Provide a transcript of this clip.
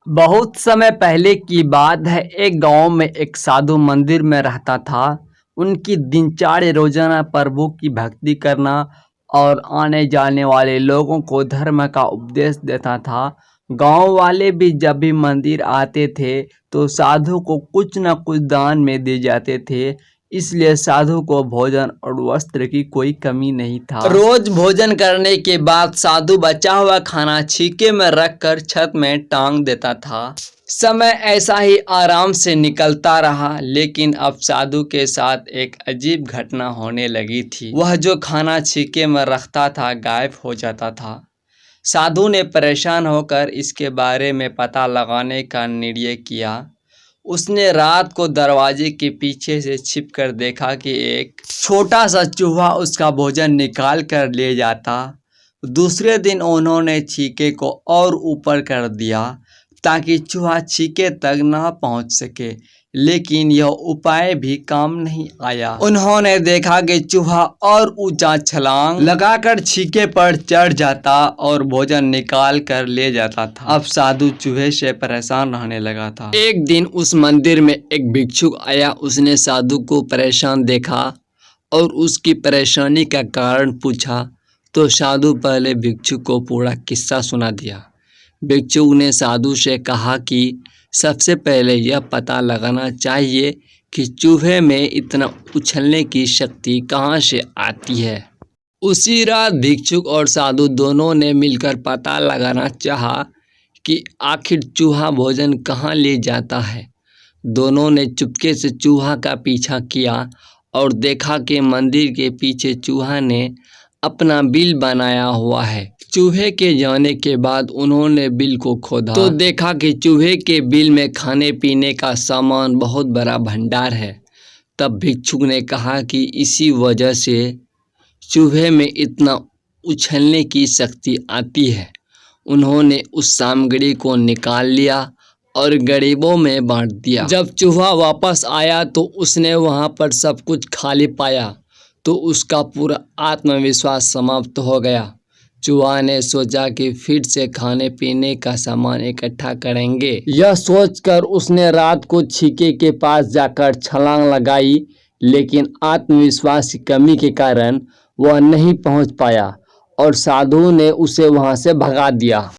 बहुत समय पहले की बात है। एक गांव में एक साधु मंदिर में रहता था। उनकी दिनचर्या रोजाना प्रभु की भक्ति करना और आने जाने वाले लोगों को धर्म का उपदेश देता था। गांव वाले भी जब भी मंदिर आते थे तो साधु को कुछ न कुछ दान में दे जाते थे। इसलिए साधु को भोजन और वस्त्र की कोई कमी नहीं था। रोज भोजन करने के बाद साधु बचा हुआ खाना छीके में रखकर छत में टांग देता था। समय ऐसा ही आराम से निकलता रहा, लेकिन अब साधु के साथ एक अजीब घटना होने लगी थी। वह जो खाना छीके में रखता था गायब हो जाता था। साधु ने परेशान होकर इसके बारे में पता लगाने का निर्णय किया। उसने रात को दरवाजे के पीछे से छिपकर देखा कि एक छोटा सा चूहा उसका भोजन निकाल कर ले जाता। दूसरे दिन उन्होंने छीके को और ऊपर कर दिया ताकि चूहा छीके तक ना पहुंच सके, लेकिन यह उपाय भी काम नहीं आया। उन्होंने देखा कि चूहा और ऊंचा छलांग लगाकर छीके पर चढ़ जाता और भोजन निकाल कर ले जाता था। अब साधु चूहे से परेशान रहने लगा था। एक दिन उस मंदिर में एक भिक्षुक आया। उसने साधु को परेशान देखा और उसकी परेशानी का कारण पूछा तो साधु पहले भिक्षुक को पूरा किस्सा सुना दिया। भिक्षुक ने साधु से कहा कि सबसे पहले यह पता लगाना चाहिए कि चूहे में इतना उछलने की शक्ति कहाँ से आती है। उसी रात भिक्षुक और साधु दोनों ने मिलकर पता लगाना चाहा कि आखिर चूहा भोजन कहाँ ले जाता है। दोनों ने चुपके से चूहा का पीछा किया और देखा कि मंदिर के पीछे चूहा ने अपना बिल बनाया हुआ है। चूहे के जाने के बाद उन्होंने बिल को खोदा तो देखा कि चूहे के बिल में खाने पीने का सामान बहुत बड़ा भंडार है। तब भिक्षुक ने कहा कि इसी वजह से चूहे में इतना उछलने की शक्ति आती है। उन्होंने उस सामग्री को निकाल लिया और गरीबों में बांट दिया। जब चूहा वापस आया तो उसने वहां पर सब कुछ खाली पाया तो उसका पूरा आत्मविश्वास समाप्त हो गया। चूहा ने सोचा कि फिर से खाने पीने का सामान इकट्ठा करेंगे। यह सोचकर उसने रात को छीके के पास जाकर छलांग लगाई, लेकिन आत्मविश्वास की कमी के कारण वह नहीं पहुंच पाया और साधु ने उसे वहां से भगा दिया।